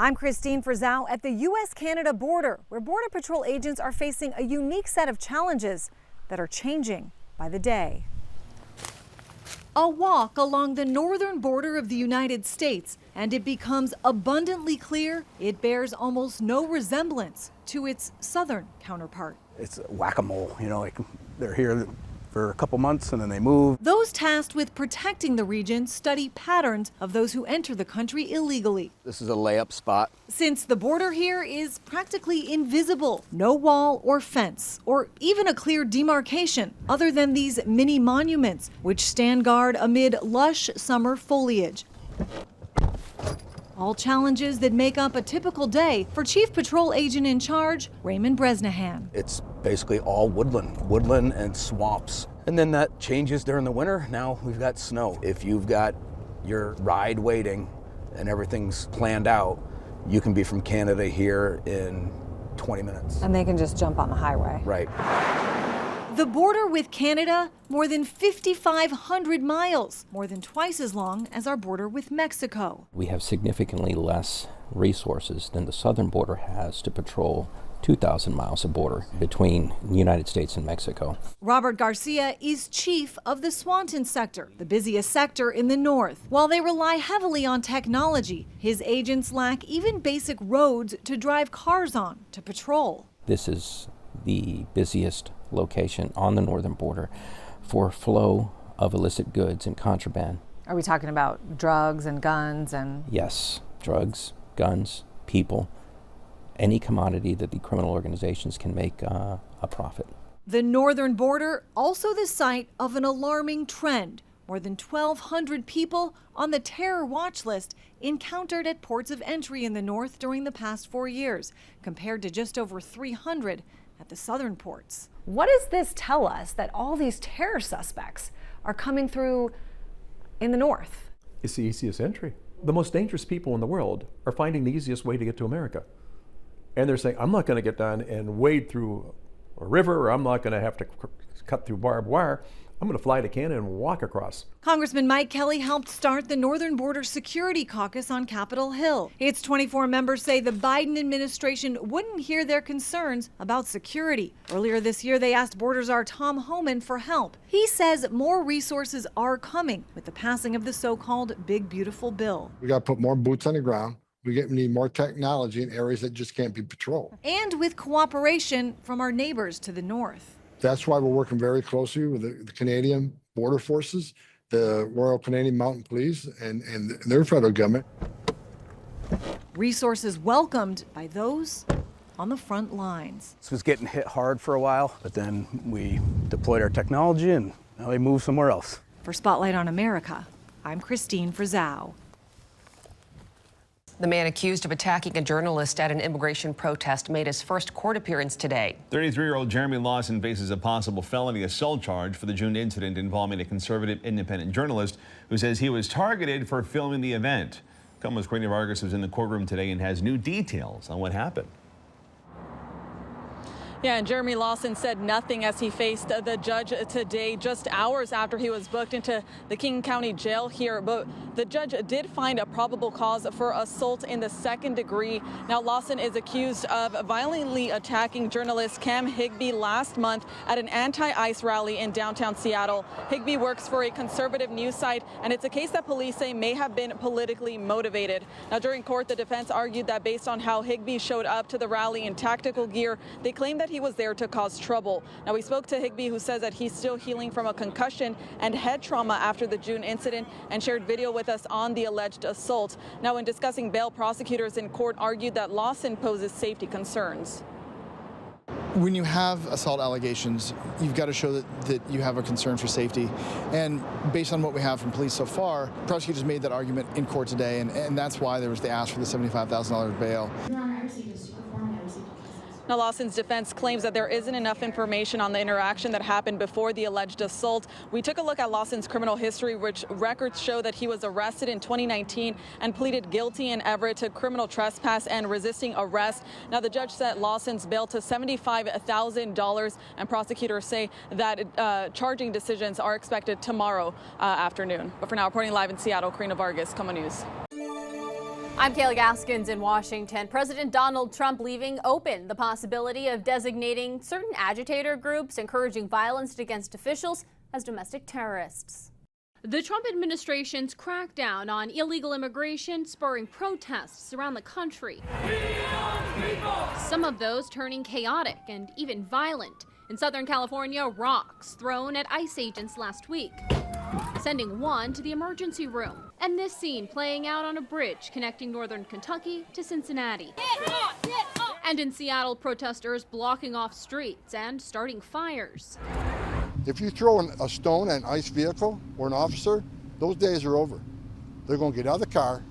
I'm Christine Frizzau at the U.S.-Canada border, where Border Patrol agents are facing a unique set of challenges that are changing by the day. A walk along the northern border of the United States, and it becomes abundantly clear it bears almost no resemblance to its southern counterpart. It's whack-a-mole, like they're here for a couple months and then they move. Those tasked with protecting the region study patterns of those who enter the country illegally. This is a layup spot. Since the border here is practically invisible, no wall or fence, or even a clear demarcation, other than these mini monuments, which stand guard amid lush summer foliage. All challenges that make up a typical day for Chief Patrol Agent in Charge, Raymond Bresnahan. It's basically all woodland and swamps. And then that changes during the winter. Now we've got snow. If you've got your ride waiting and everything's planned out, you can be from Canada here in 20 minutes. And they can just jump on the highway. Right. The border with Canada, more than 5,500 miles, more than twice as long as our border with Mexico. We have significantly less resources than the southern border has to patrol 2,000 miles of border between the United States and Mexico. Robert Garcia is chief of the Swanton sector, the busiest sector in the north. While they rely heavily on technology, his agents lack even basic roads to drive cars on to patrol. This is the busiest location on the northern border for flow of illicit goods and contraband. Are we talking about drugs and guns and? Yes, drugs, guns, people, any commodity that the criminal organizations can make a profit. The northern border, also the site of an alarming trend. More than 1,200 people on the terror watch list encountered at ports of entry in the north during the past 4 years, compared to just over 300 at the southern ports. What does this tell us that all these terror suspects are coming through in the north? It's the easiest entry. The most dangerous people in the world are finding the easiest way to get to America. And they're saying, I'm not going to get down and wade through a river, or I'm not going to have to cut through barbed wire. I'm going to fly to Canada and walk across. Congressman Mike Kelly helped start the Northern Border Security Caucus on Capitol Hill. Its 24 members say the Biden administration wouldn't hear their concerns about security. Earlier this year, they asked Border Czar Tom Homan for help. He says more resources are coming with the passing of the so-called Big Beautiful Bill. We got to put more boots on the ground. We need more technology in areas that just can't be patrolled. And with cooperation from our neighbors to the north. That's why we're working very closely with the Canadian Border Forces, the Royal Canadian Mounted Police, and their federal government. Resources welcomed by those on the front lines. This was getting hit hard for a while, but then we deployed our technology and now they moved somewhere else. For Spotlight on America, I'm Christine Frizzau. The man accused of attacking a journalist at an immigration protest made his first court appearance today. 33-year-old Jeremy Lawson faces a possible felony assault charge for the June incident involving a conservative independent journalist who says he was targeted for filming the event. KOMO's Karina Vargas was in the courtroom today and has new details on what happened. Yeah, and Jeremy Lawson said nothing as he faced the judge today, just hours after he was booked into the King County Jail here. But the judge did find a probable cause for assault in the second degree. Now, Lawson is accused of violently attacking journalist Cam Higbee last month at an anti-ICE rally in downtown Seattle. Higbee works for a conservative news site, and it's a case that police say may have been politically motivated. Now, during court, the defense argued that based on how Higbee showed up to the rally in tactical gear, they claimed that he was there to cause trouble. Now, we spoke to Higbee, who says that he's still healing from a concussion and head trauma after the June incident, and shared video with us on the alleged assault. Now, in discussing bail, prosecutors in court argued that Lawson poses safety concerns. When you have assault allegations, you've got to show that you have a concern for safety. And based on what we have from police so far, prosecutors made that argument in court today, and that's why there was the ask for the $75,000 bail. Now, Lawson's defense claims that there isn't enough information on the interaction that happened before the alleged assault. We took a look at Lawson's criminal history, which records show that he was arrested in 2019 and pleaded guilty in Everett to criminal trespass and resisting arrest. Now, the judge set Lawson's bail to $75,000, and prosecutors say that charging decisions are expected tomorrow afternoon. But for now, reporting live in Seattle, Karina Vargas, KOMO News. I'm Kayla Gaskins in Washington. President Donald Trump leaving open the possibility of designating certain agitator groups encouraging violence against officials as domestic terrorists. The Trump administration's crackdown on illegal immigration spurring protests around the country. Some of those turning chaotic and even violent. In Southern California, rocks thrown at ICE agents last week, sending one to the emergency room. And this scene playing out on a bridge connecting northern Kentucky to Cincinnati. And in Seattle, protesters blocking off streets and starting fires. If you throw a stone at an ICE vehicle or an officer, those days are over. They're going to get out of the car.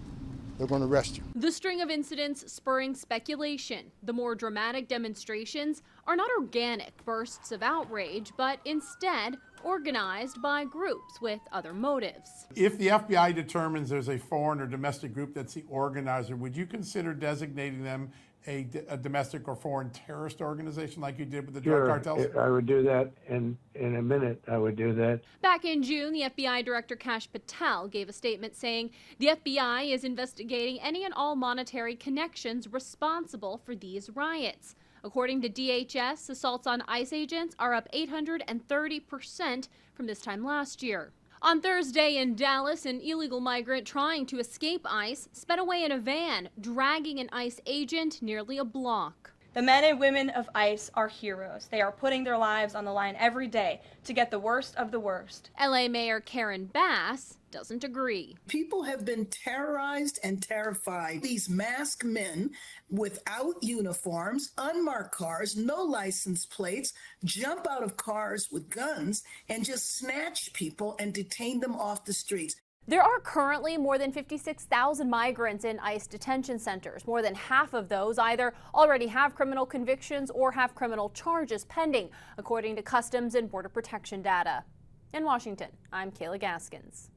They're going to arrest you. The string of incidents spurring speculation. The more dramatic demonstrations are not organic bursts of outrage, but instead organized by groups with other motives. If the FBI determines there's a foreign or domestic group that's the organizer, would you consider designating them a domestic or foreign terrorist organization like you did with the drug cartels? I would do that in a minute. I would do that. Back in June, the FBI Director Kash Patel gave a statement saying the FBI is investigating any and all monetary connections responsible for these riots. According to DHS, assaults on ICE agents are up 830% from this time last year. On Thursday in Dallas, an illegal migrant trying to escape ICE sped away in a van, dragging an ICE agent nearly a block. The men and women of ICE are heroes. They are putting their lives on the line every day to get the worst of the worst. LA Mayor Karen Bass doesn't agree. People have been terrorized and terrified. These masked men without uniforms, unmarked cars, no license plates, jump out of cars with guns and just snatch people and detain them off the streets. There are currently more than 56,000 migrants in ICE detention centers. More than half of those either already have criminal convictions or have criminal charges pending, according to Customs and Border Protection data. In Washington, I'm Kayla Gaskins.